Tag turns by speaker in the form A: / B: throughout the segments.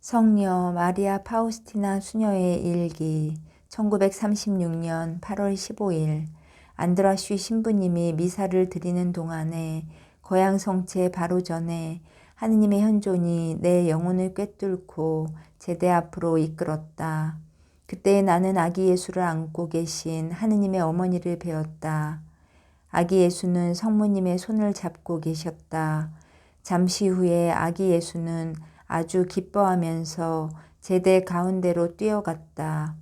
A: 성녀 마리아 파우스티나 수녀의 일기 1936년 8월 15일 안드라슈 신부님이 미사를 드리는 동안에 거양 성체 바로 전에 하느님의 현존이 내 영혼을 꿰뚫고 제대 앞으로 이끌었다. 그때 나는 아기 예수를 안고 계신 하느님의 어머니를 배웠다. 아기 예수는 성모님의 손을 잡고 계셨다. 잠시 후에 아기 예수는 아주 기뻐하면서 제대 가운데로 뛰어갔다.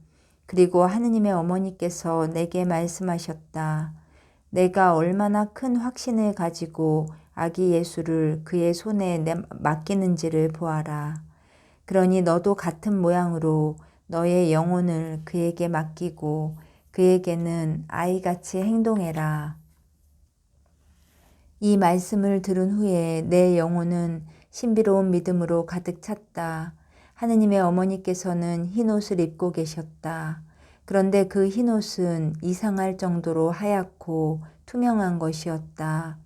A: 그리고 하느님의 어머니께서 내게 말씀하셨다. 내가 얼마나 큰 확신을 가지고 아기 예수를 그의 손에 맡기는지를 보아라. 그러니 너도 같은 모양으로 너의 영혼을 그에게 맡기고 그에게는 아이같이 행동해라. 이 말씀을 들은 후에 내 영혼은 신비로운 믿음으로 가득 찼다. 하느님의 어머니께서는 흰옷을 입고 계셨다. 그런데 그 흰옷은 이상할 정도로 하얗고 투명한 것이었다.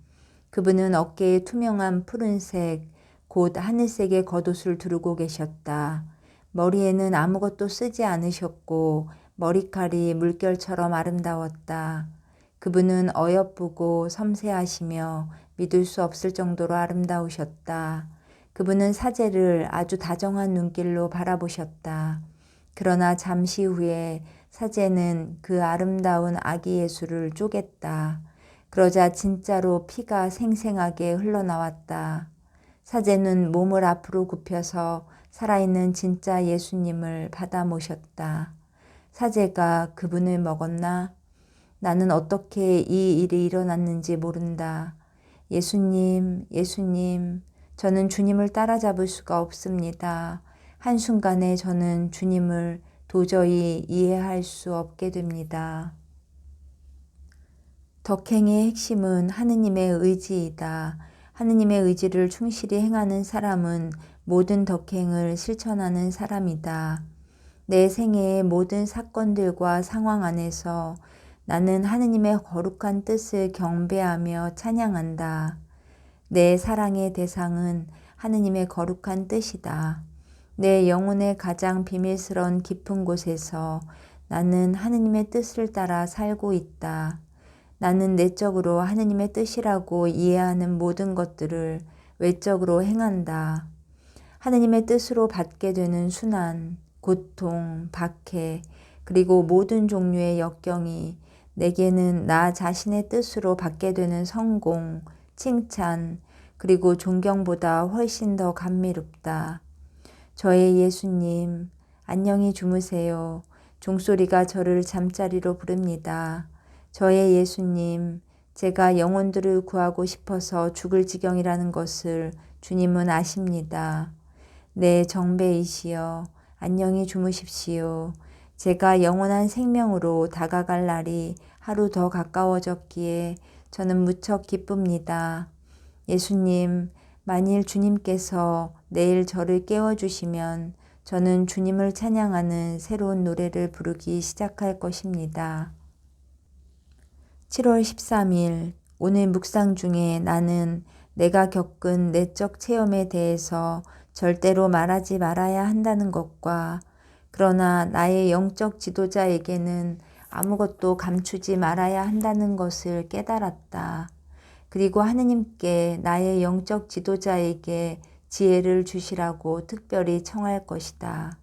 A: 그분은 어깨에 투명한 푸른색, 곧 하늘색의 겉옷을 두르고 계셨다. 머리에는 아무것도 쓰지 않으셨고 머리칼이 물결처럼 아름다웠다. 그분은 어여쁘고 섬세하시며 믿을 수 없을 정도로 아름다우셨다. 그분은 사제를 아주 다정한 눈길로 바라보셨다. 그러나 잠시 후에 사제는 그 아름다운 아기 예수를 쪼갰다. 그러자 진짜로 피가 생생하게 흘러나왔다. 사제는 몸을 앞으로 굽혀서 살아있는 진짜 예수님을 받아 모셨다. 사제가 그분을 먹었나? 나는 어떻게 이 일이 일어났는지 모른다. 예수님, 예수님, 저는 주님을 따라잡을 수가 없습니다. 한순간에 저는 주님을 도저히 이해할 수 없게 됩니다. 덕행의 핵심은 하느님의 의지이다. 하느님의 의지를 충실히 행하는 사람은 모든 덕행을 실천하는 사람이다. 내 생애의 모든 사건들과 상황 안에서 나는 하느님의 거룩한 뜻을 경배하며 찬양한다. 내 사랑의 대상은 하느님의 거룩한 뜻이다. 내 영혼의 가장 비밀스러운 깊은 곳에서 나는 하느님의 뜻을 따라 살고 있다. 나는 내적으로 하느님의 뜻이라고 이해하는 모든 것들을 외적으로 행한다. 하느님의 뜻으로 받게 되는 순환, 고통, 박해, 그리고 모든 종류의 역경이 내게는 나 자신의 뜻으로 받게 되는 성공, 칭찬, 그리고 존경보다 훨씬 더 감미롭다. 저의 예수님, 안녕히 주무세요. 종소리가 저를 잠자리로 부릅니다. 저의 예수님, 제가 영혼들을 구하고 싶어서 죽을 지경이라는 것을 주님은 아십니다. 네, 정배이시여, 안녕히 주무십시오. 제가 영원한 생명으로 다가갈 날이 하루 더 가까워졌기에 저는 무척 기쁩니다. 예수님, 만일 주님께서 내일 저를 깨워주시면 저는 주님을 찬양하는 새로운 노래를 부르기 시작할 것입니다. 7월 13일, 오늘 묵상 중에 나는 내가 겪은 내적 체험에 대해서 절대로 말하지 말아야 한다는 것과 그러나 나의 영적 지도자에게는 아무것도 감추지 말아야 한다는 것을 깨달았다. 그리고 하느님께 나의 영적 지도자에게 지혜를 주시라고 특별히 청할 것이다.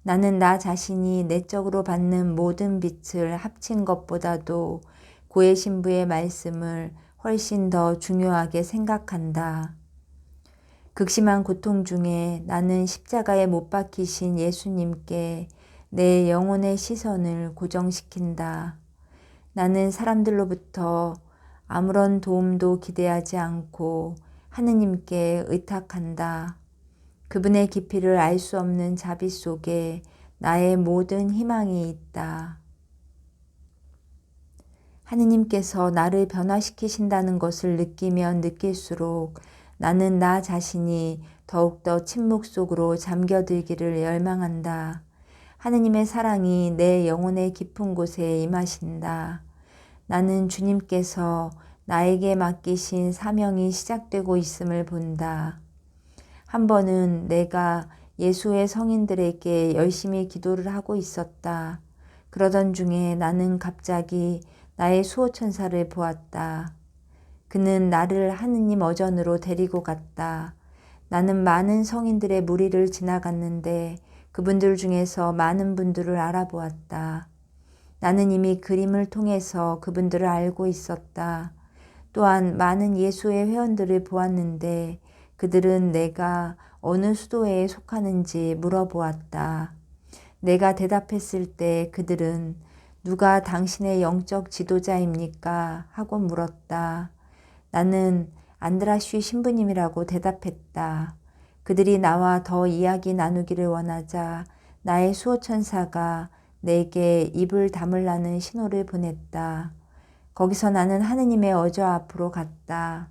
A: 나는 나 자신이 내적으로 받는 모든 빛을 합친 것보다도 고해 신부의 말씀을 훨씬 더 중요하게 생각한다. 극심한 고통 중에 나는 십자가에 못 박히신 예수님께 내 영혼의 시선을 고정시킨다. 나는 사람들로부터 아무런 도움도 기대하지 않고 하느님께 의탁한다. 그분의 깊이를 알 수 없는 자비 속에 나의 모든 희망이 있다. 하느님께서 나를 변화시키신다는 것을 느끼면 느낄수록 나는 나 자신이 더욱더 침묵 속으로 잠겨들기를 열망한다. 하느님의 사랑이 내 영혼의 깊은 곳에 임하신다. 나는 주님께서 나에게 맡기신 사명이 시작되고 있음을 본다. 한 번은 내가 예수의 성인들에게 열심히 기도를 하고 있었다. 그러던 중에 나는 갑자기 나의 수호천사를 보았다. 그는 나를 하느님 어전으로 데리고 갔다. 나는 많은 성인들의 무리를 지나갔는데 그분들 중에서 많은 분들을 알아보았다. 나는 이미 그림을 통해서 그분들을 알고 있었다. 또한 많은 예수의 회원들을 보았는데 그들은 내가 어느 수도회에 속하는지 물어보았다. 내가 대답했을 때 그들은 누가 당신의 영적 지도자입니까? 하고 물었다. 나는 안드라슈 신부님이라고 대답했다. 그들이 나와 더 이야기 나누기를 원하자 나의 수호천사가 내게 입을 다물라는 신호를 보냈다. 거기서 나는 하느님의 어저 앞으로 갔다.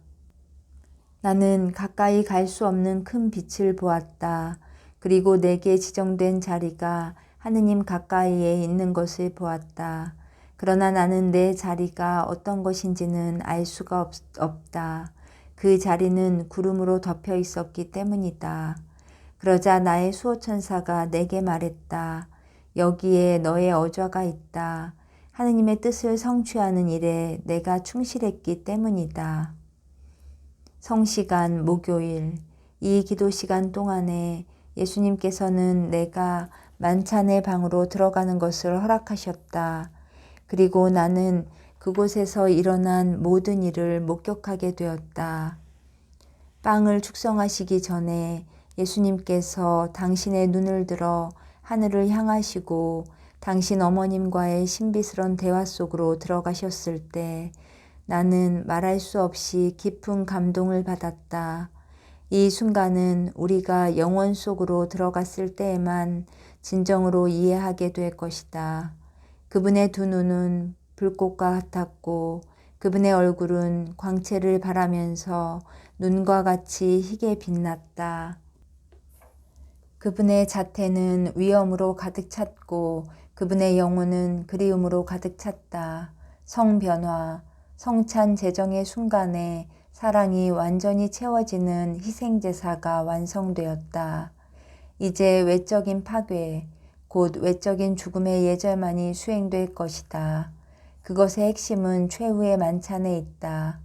A: 나는 가까이 갈 수 없는 큰 빛을 보았다. 그리고 내게 지정된 자리가 하느님 가까이에 있는 것을 보았다. 그러나 나는 내 자리가 어떤 것인지는 알 수가 없다. 그 자리는 구름으로 덮여 있었기 때문이다. 그러자 나의 수호천사가 내게 말했다. 여기에 너의 어좌가 있다. 하느님의 뜻을 성취하는 일에 내가 충실했기 때문이다. 성시간 목요일 이 기도 시간 동안에 예수님께서는 내가 만찬의 방으로 들어가는 것을 허락하셨다. 그리고 나는 그곳에서 일어난 모든 일을 목격하게 되었다. 빵을 축성하시기 전에 예수님께서 당신의 눈을 들어 하늘을 향하시고 당신 어머님과의 신비스런 대화 속으로 들어가셨을 때 나는 말할 수 없이 깊은 감동을 받았다. 이 순간은 우리가 영원 속으로 들어갔을 때에만 진정으로 이해하게 될 것이다. 그분의 두 눈은 불꽃과 같았고 그분의 얼굴은 광채를 발하면서 눈과 같이 희게 빛났다. 그분의 자태는 위엄으로 가득 찼고 그분의 영혼은 그리움으로 가득 찼다. 성변화, 성찬 제정의 순간에 사랑이 완전히 채워지는 희생제사가 완성되었다. 이제 외적인 파괴, 곧 외적인 죽음의 예절만이 수행될 것이다. 그것의 핵심은 최후의 만찬에 있다.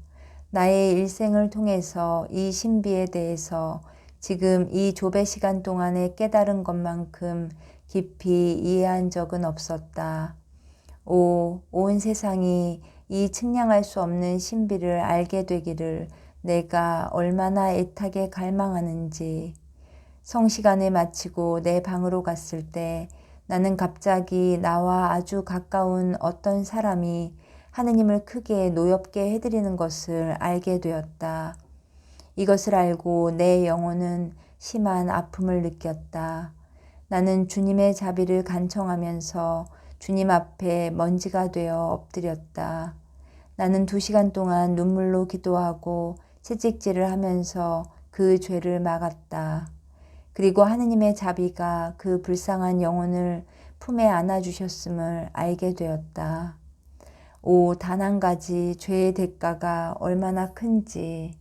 A: 나의 일생을 통해서 이 신비에 대해서 지금 이 조배 시간 동안에 깨달은 것만큼 깊이 이해한 적은 없었다. 온 세상이 이 측량할 수 없는 신비를 알게 되기를 내가 얼마나 애타게 갈망하는지. 성시간을 마치고 내 방으로 갔을 때 나는 갑자기 나와 아주 가까운 어떤 사람이 하느님을 크게 노엽게 해드리는 것을 알게 되었다. 이것을 알고 내 영혼은 심한 아픔을 느꼈다. 나는 주님의 자비를 간청하면서 주님 앞에 먼지가 되어 엎드렸다. 나는 2시간 동안 눈물로 기도하고 채찍질을 하면서 그 죄를 막았다. 그리고 하느님의 자비가 그 불쌍한 영혼을 품에 안아주셨음을 알게 되었다. 단 한 가지 죄의 대가가 얼마나 큰지.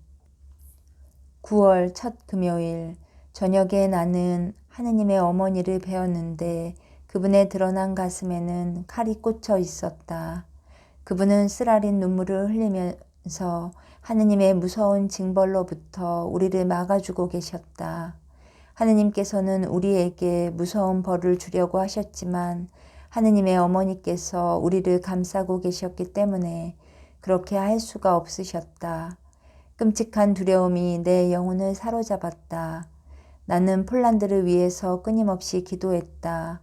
A: 9월 첫 금요일 저녁에 나는 하느님의 어머니를 배웠는데 그분의 드러난 가슴에는 칼이 꽂혀 있었다. 그분은 쓰라린 눈물을 흘리면서 하느님의 무서운 징벌로부터 우리를 막아주고 계셨다. 하느님께서는 우리에게 무서운 벌을 주려고 하셨지만 하느님의 어머니께서 우리를 감싸고 계셨기 때문에 그렇게 할 수가 없으셨다. 끔찍한 두려움이 내 영혼을 사로잡았다. 나는 폴란드를 위해서 끊임없이 기도했다.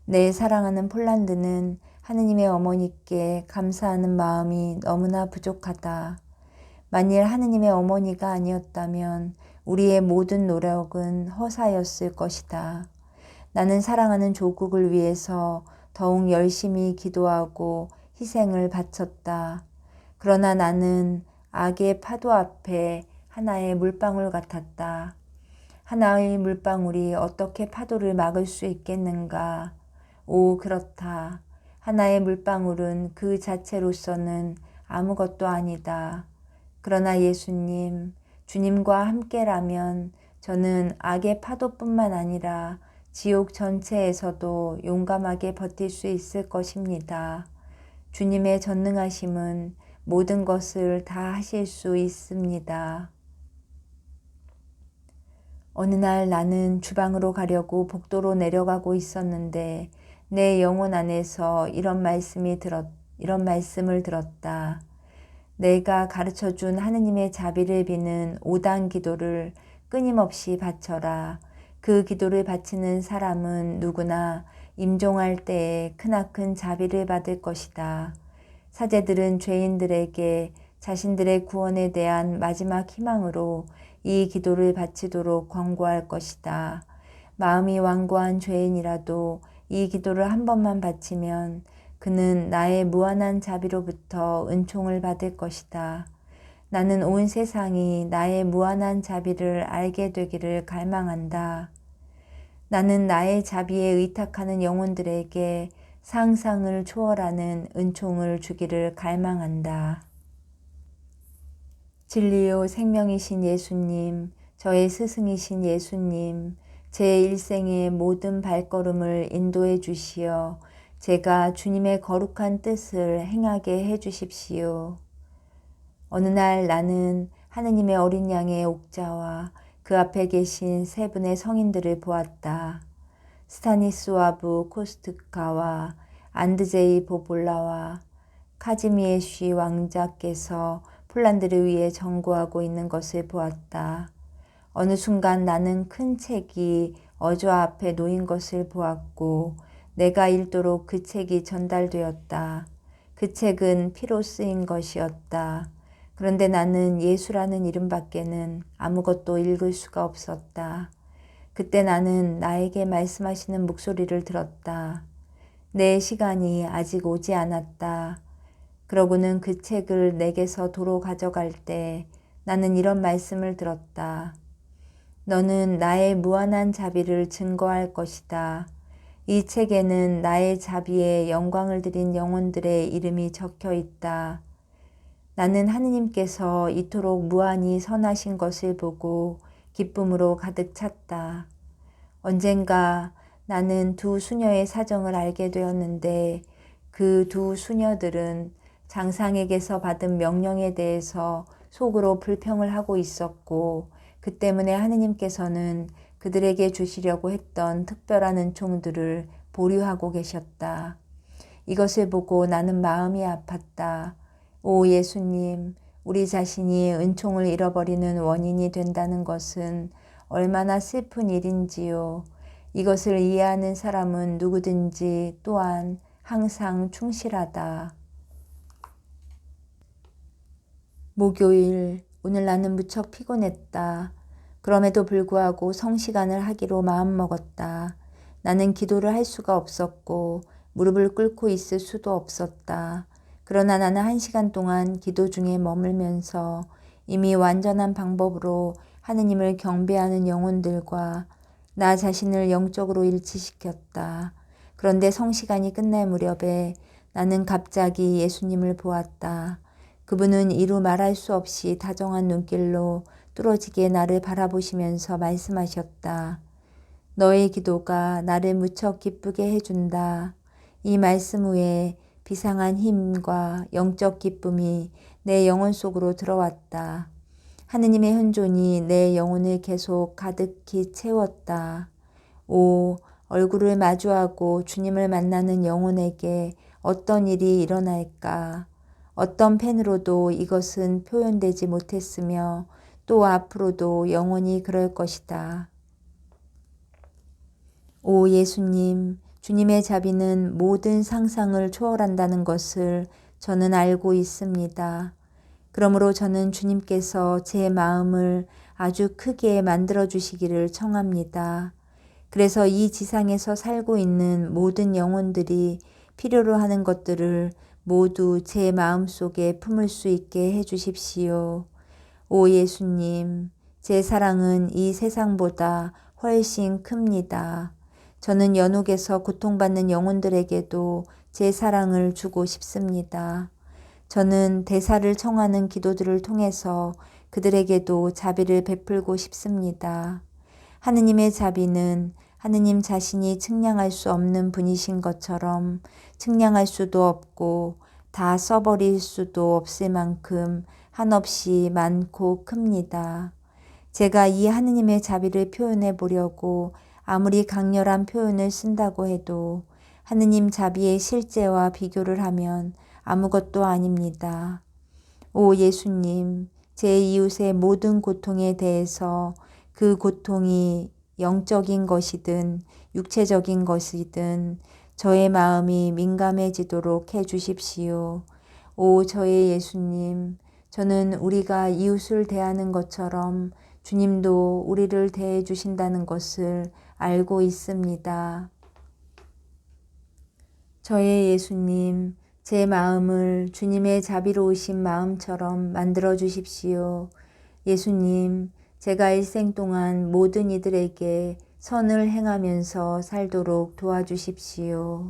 A: 내 사랑하는 폴란드는 하느님의 어머니께 감사하는 마음이 너무나 부족하다. 만일 하느님의 어머니가 아니었다면 우리의 모든 노력은 허사였을 것이다. 나는 사랑하는 조국을 위해서 더욱 열심히 기도하고 희생을 바쳤다. 그러나 나는 악의 파도 앞에 하나의 물방울 같았다. 하나의 물방울이 어떻게 파도를 막을 수 있겠는가? 그렇다. 하나의 물방울은 그 자체로서는 아무것도 아니다. 그러나 예수님, 주님과 함께라면 저는 악의 파도뿐만 아니라 지옥 전체에서도 용감하게 버틸 수 있을 것입니다. 주님의 전능하심은 모든 것을 다 하실 수 있습니다. 어느 날 나는 주방으로 가려고 복도로 내려가고 있었는데 내 영혼 안에서 이런 말씀을 들었다. 내가 가르쳐준 하느님의 자비를 비는 5단 기도를 끊임없이 바쳐라. 그 기도를 바치는 사람은 누구나 임종할 때에 크나큰 자비를 받을 것이다. 사제들은 죄인들에게 자신들의 구원에 대한 마지막 희망으로 이 기도를 바치도록 권고할 것이다. 마음이 완고한 죄인이라도 이 기도를 한 번만 바치면 그는 나의 무한한 자비로부터 은총을 받을 것이다. 나는 온 세상이 나의 무한한 자비를 알게 되기를 갈망한다. 나는 나의 자비에 의탁하는 영혼들에게 상상을 초월하는 은총을 주기를 갈망한다. 진리요 생명이신 예수님, 저의 스승이신 예수님, 제 일생의 모든 발걸음을 인도해 주시어 제가 주님의 거룩한 뜻을 행하게 해 주십시오. 어느 날 나는 하느님의 어린 양의 옥자와 그 앞에 계신 세 분의 성인들을 보았다. 스타니스와브 코스트카와 안드제이 보볼라와 카지미에쉬 왕자께서 폴란드를 위해 전구하고 있는 것을 보았다. 어느 순간 나는 큰 책이 어좌 앞에 놓인 것을 보았고 내가 읽도록 그 책이 전달되었다. 그 책은 피로 쓰인 것이었다. 그런데 나는 예수라는 이름밖에는 아무것도 읽을 수가 없었다. 그때 나는 나에게 말씀하시는 목소리를 들었다. 내 시간이 아직 오지 않았다. 그러고는 그 책을 내게서 도로 가져갈 때 나는 이런 말씀을 들었다. 너는 나의 무한한 자비를 증거할 것이다. 이 책에는 나의 자비에 영광을 드린 영혼들의 이름이 적혀 있다. 나는 하느님께서 이토록 무한히 선하신 것을 보고 기쁨으로 가득 찼다. 언젠가 나는 두 수녀의 사정을 알게 되었는데 그 두 수녀들은 장상에게서 받은 명령에 대해서 속으로 불평을 하고 있었고 그 때문에 하느님께서는 그들에게 주시려고 했던 특별한 은총들을 보류하고 계셨다. 이것을 보고 나는 마음이 아팠다. 오 예수님, 우리 자신이 은총을 잃어버리는 원인이 된다는 것은 얼마나 슬픈 일인지요. 이것을 이해하는 사람은 누구든지 또한 항상 충실하다. 목요일, 오늘 나는 무척 피곤했다. 그럼에도 불구하고 성시간을 하기로 마음먹었다. 나는 기도를 할 수가 없었고 무릎을 꿇고 있을 수도 없었다. 그러나 나는 1시간 동안 기도 중에 머물면서 이미 완전한 방법으로 하느님을 경배하는 영혼들과 나 자신을 영적으로 일치시켰다. 그런데 성시간이 끝날 무렵에 나는 갑자기 예수님을 보았다. 그분은 이루 말할 수 없이 다정한 눈길로 뚫어지게 나를 바라보시면서 말씀하셨다. 너의 기도가 나를 무척 기쁘게 해준다. 이 말씀 후에 비상한 힘과 영적 기쁨이 내 영혼 속으로 들어왔다. 하느님의 현존이 내 영혼을 계속 가득히 채웠다. 오, 얼굴을 마주하고 주님을 만나는 영혼에게 어떤 일이 일어날까? 어떤 펜으로도 이것은 표현되지 못했으며 또 앞으로도 영원히 그럴 것이다. 오 예수님, 주님의 자비는 모든 상상을 초월한다는 것을 저는 알고 있습니다. 그러므로 저는 주님께서 제 마음을 아주 크게 만들어 주시기를 청합니다. 그래서 이 지상에서 살고 있는 모든 영혼들이 필요로 하는 것들을 모두 제 마음속에 품을 수 있게 해 주십시오. 오 예수님, 제 사랑은 이 세상보다 훨씬 큽니다. 저는 연옥에서 고통받는 영혼들에게도 제 사랑을 주고 싶습니다. 저는 대사를 청하는 기도들을 통해서 그들에게도 자비를 베풀고 싶습니다. 하느님의 자비는 하느님 자신이 측량할 수 없는 분이신 것처럼 측량할 수도 없고 다 써버릴 수도 없을 만큼 한없이 많고 큽니다. 제가 이 하느님의 자비를 표현해 보려고 아무리 강렬한 표현을 쓴다고 해도 하느님 자비의 실제와 비교를 하면 아무것도 아닙니다. 오 예수님, 제 이웃의 모든 고통에 대해서 그 고통이 영적인 것이든 육체적인 것이든 저의 마음이 민감해지도록 해 주십시오. 오 저의 예수님, 저는 우리가 이웃을 대하는 것처럼 주님도 우리를 대해 주신다는 것을 알고 있습니다. 저의 예수님, 제 마음을 주님의 자비로우신 마음처럼 만들어 주십시오. 예수님, 제가 일생 동안 모든 이들에게 선을 행하면서 살도록 도와주십시오.